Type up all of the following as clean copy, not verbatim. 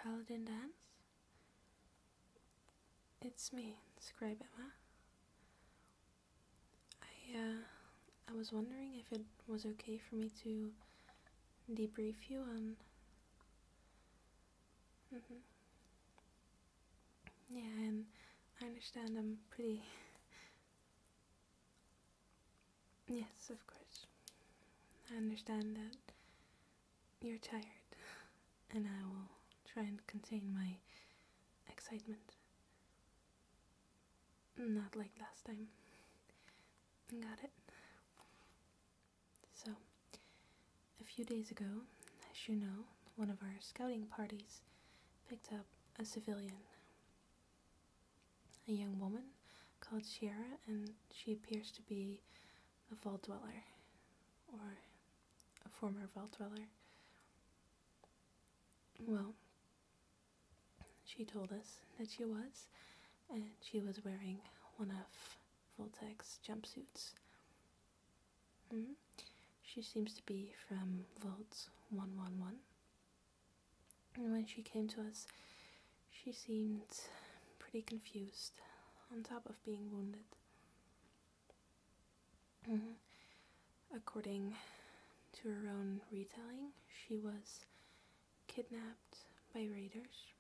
Paladin Danse? It's me, Scribe Emma. I was wondering if it was okay for me to debrief you on... Yeah, and I understand I'm pretty... Yes, of course. I understand that you're tired, and I will try and contain my excitement. Not like last time. Got it. So, a few days ago, as you know, one of our scouting parties picked up a civilian. A young woman called Shara, and she appears to be a Vaultdweller, or a former Vaultdweller. Well, she told us that she was, and she was wearing one of Voltec's jumpsuits. She seems to be from Vault 111. And when she came to us, she seemed pretty confused, on top of being wounded. According to her own retelling, she was kidnapped by raiders.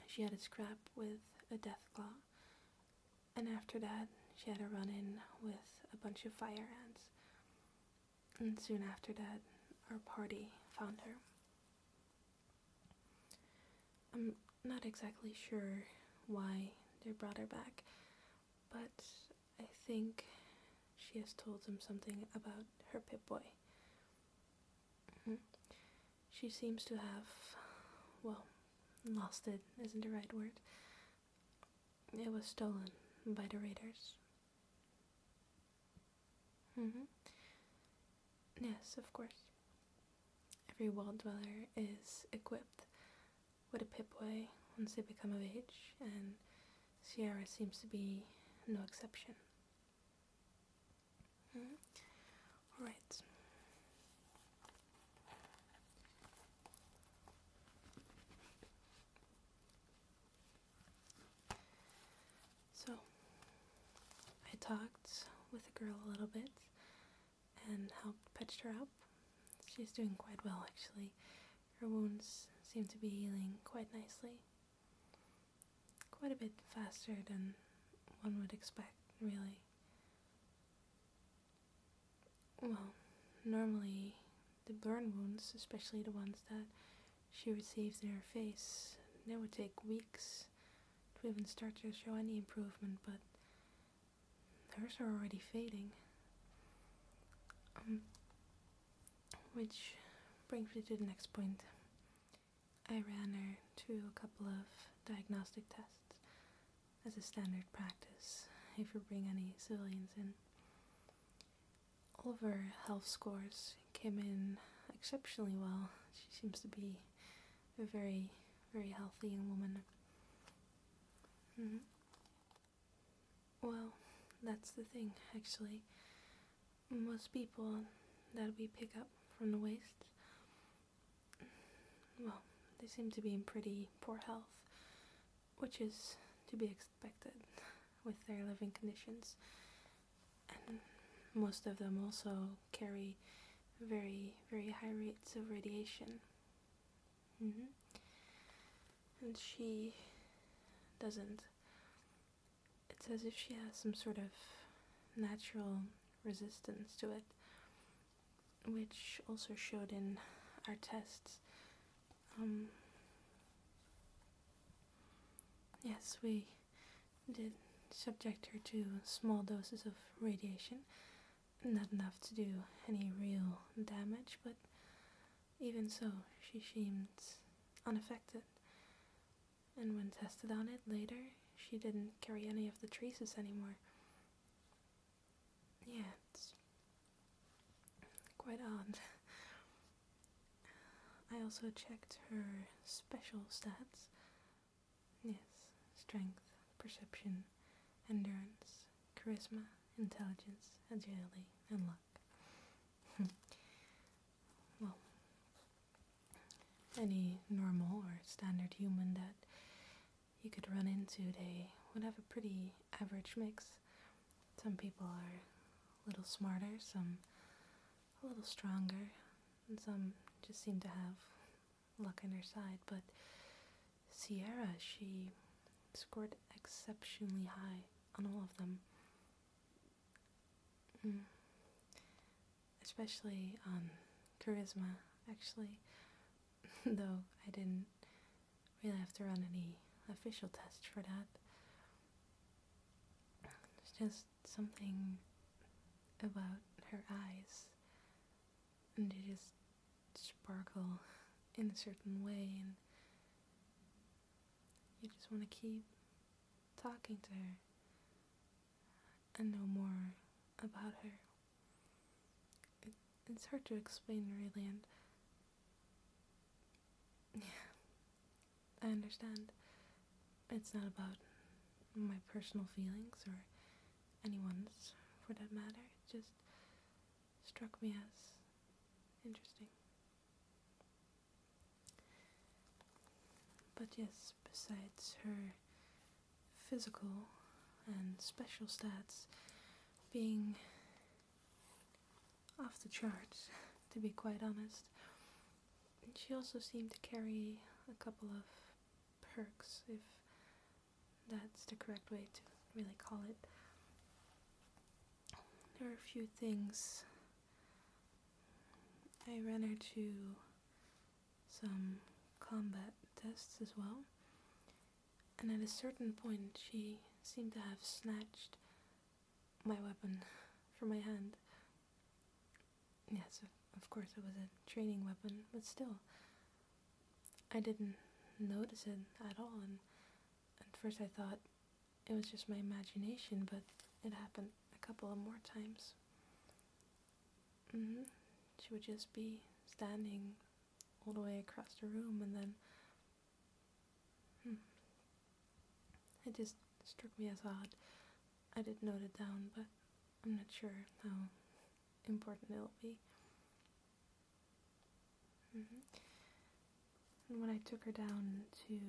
She had a scrap with a deathclaw, and after that she had a run-in with a bunch of fire ants. And soon after that, our party found her. I'm not exactly sure why they brought her back, but I think she has told them something about her Pip-Boy. She seems to have, well, lost it isn't the right word. It was stolen by the raiders. Yes, of course. Every Vaultdweller is equipped with a Pip-Boy once they become of age, and Shara seems to be no exception. Alright. So, I talked with the girl a little bit and helped patch her up. She's doing quite well, actually. Her wounds seem to be healing quite nicely. Quite a bit faster than one would expect, really. Well, normally the burn wounds, especially the ones that she receives in her face, they would take weeks to even start to show any improvement, but hers are already fading. Which brings me to the next point. I ran her through a couple of diagnostic tests as a standard practice if you bring any civilians in. All of her health scores came in exceptionally well. She seems to be a very, very healthy young woman. Well, that's the thing, actually. Most people that we pick up from the waste, well, they seem to be in pretty poor health, which is to be expected with their living conditions. And most of them also carry very, very high rates of radiation. And she doesn't. It's as if she has some sort of natural resistance to it, which also showed in our tests. Yes, we did subject her to small doses of radiation, not enough to do any real damage, but even so, she seemed unaffected. And when tested on it later, she didn't carry any of the traces anymore. Yeah, it's quite odd. I also checked her special stats. Yes, strength, perception, endurance, charisma, intelligence, agility, and luck. Well, any normal or standard human that you could run into, they would have a pretty average mix. Some people are a little smarter, some a little stronger, and some just seem to have luck on their side. But Sierra, she scored exceptionally high on all of them. Especially on charisma, actually. Though I didn't really have to run any official tests for that. There's just something about her eyes, and they just sparkle in a certain way, and you just want to keep talking to her and know more about her. It's hard to explain, really, and yeah, I understand. It's not about my personal feelings or anyone's, for that matter. It just struck me as interesting. But yes, besides her physical and special stats being off the charts, to be quite honest, she also seemed to carry a couple of perks, if that's the correct way to really call it. There are a few things. I ran her to some combat tests as well, and at a certain point she seemed to have snatched my weapon from my hand. Yes, of course it was a training weapon, but still, I didn't notice it at all, and at first I thought it was just my imagination, but it happened a couple of more times. She would just be standing all the way across the room, and then it just struck me as odd. I did note it down, but I'm not sure how important it'll be. And when I took her down to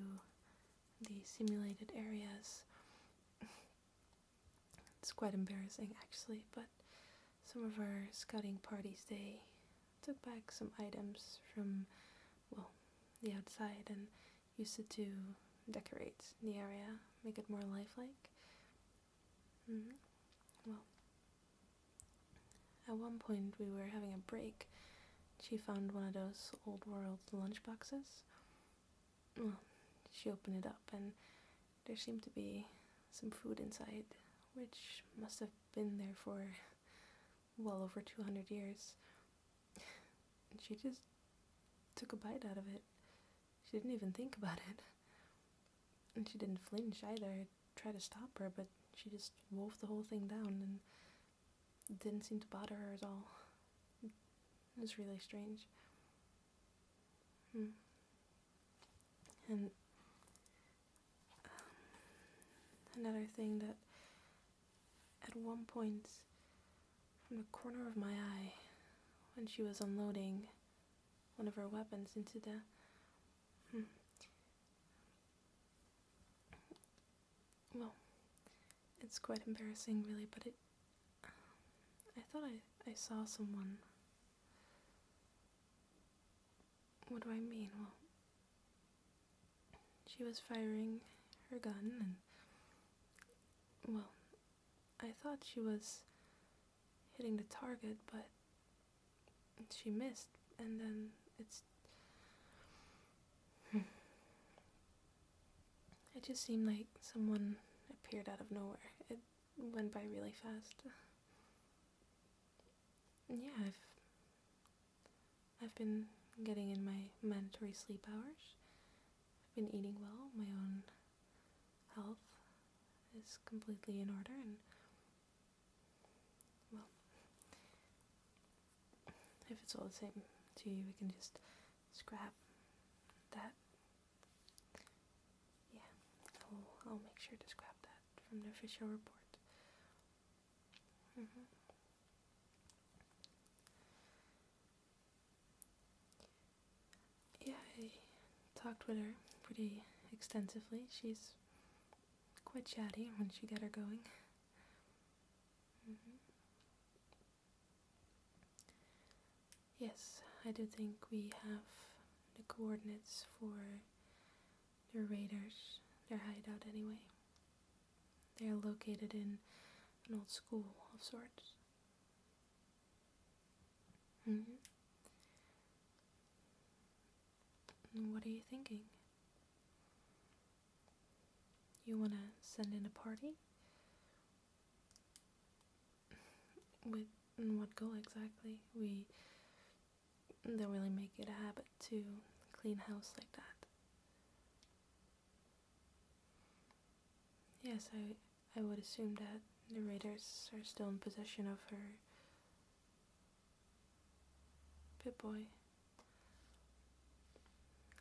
the simulated areas, it's quite embarrassing actually, but some of our scouting parties, they took back some items from, well, the outside and used it to decorate the area, make it more lifelike. Well, at one point we were having a break. She found one of those old world lunchboxes. Well, she opened it up and there seemed to be some food inside, which must have been there for well over 200 years. And she just took a bite out of it. She didn't even think about it. And she didn't flinch either. I tried to stop her, but she just wolfed the whole thing down, and it didn't seem to bother her at all. It was really strange. And another thing, that at one point, from the corner of my eye, when she was unloading one of her weapons into the well, it's quite embarrassing really, but I thought I saw someone. What do I mean? Well, she was firing her gun, and well, I thought she was hitting the target, but she missed, and then it just seemed like someone appeared out of nowhere. It went by really fast. And yeah, I've been getting in my mandatory sleep hours. I've been eating well. My own health is completely in order, and well, if it's all the same to you, we can just scrap that. Yeah, I'll make sure to scrap that from the official report. Yeah, talked with her pretty extensively. She's quite chatty when you get her going. Yes, I do think we have the coordinates for the raiders, their hideout anyway. They are located in an old school of sorts. And what are you thinking? You want to send in a party? With what goal exactly? We don't really make it a habit to clean house like that. Yes, I would assume that the raiders are still in possession of her Pip-Boy.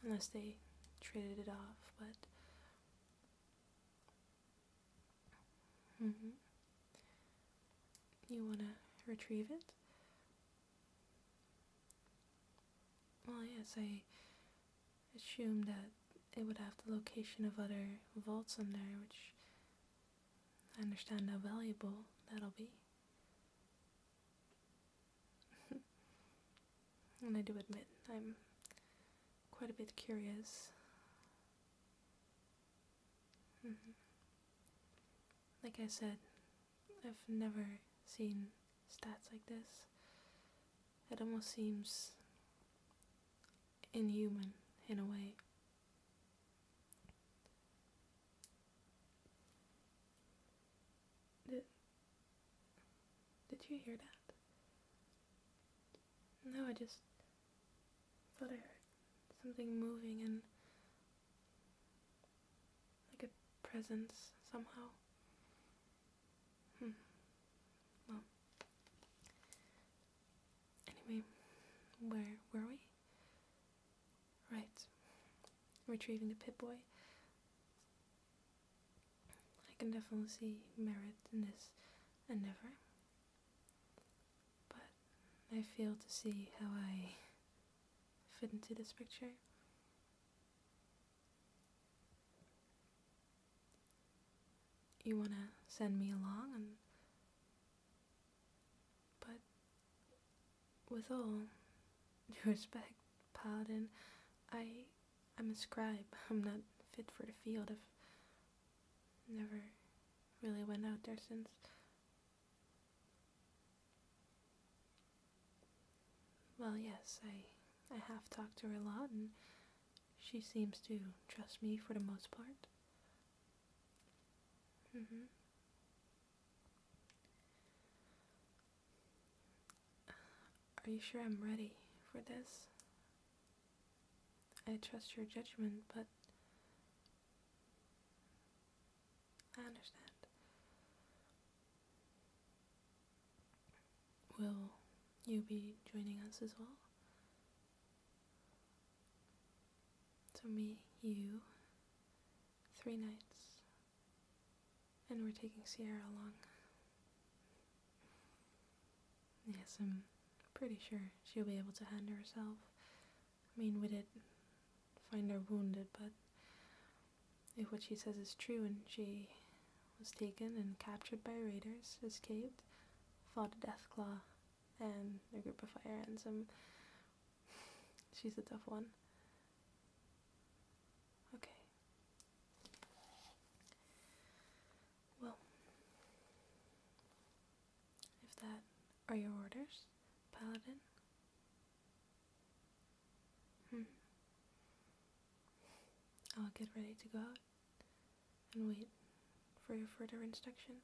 Unless they traded it off, but... You wanna retrieve it? Well, yes, I assumed that it would have the location of other vaults on there, which I understand how valuable that'll be. And I do admit, I'm quite a bit curious. Like I said, I've never seen stats like this. It almost seems inhuman in a way. Did you hear that? No, I just thought I heard something moving and like a presence somehow. Well, anyway, where were we? Right, retrieving the Pip-Boy. I can definitely see merit in this endeavor, but I fail to see how I fit into this picture. You wanna send me along, but with all due respect, Paladin, I'm a scribe. I'm not fit for the field. I've never really went out there since. Well, yes, I have talked to her a lot, and she seems to trust me for the most part. Are you sure I'm ready for this? I trust your judgment, but I understand. Will you be joining us as well? So me, you, 3 nights, and we're taking Sierra along. Yes, I'm pretty sure she'll be able to handle herself. I mean, we did find her wounded, but if what she says is true and she was taken and captured by raiders, escaped, fought a death claw and a group of fire ants, she's a tough one. Okay. Well, if that are your orders, Paladin. I'll get ready to go out and wait for your further instructions.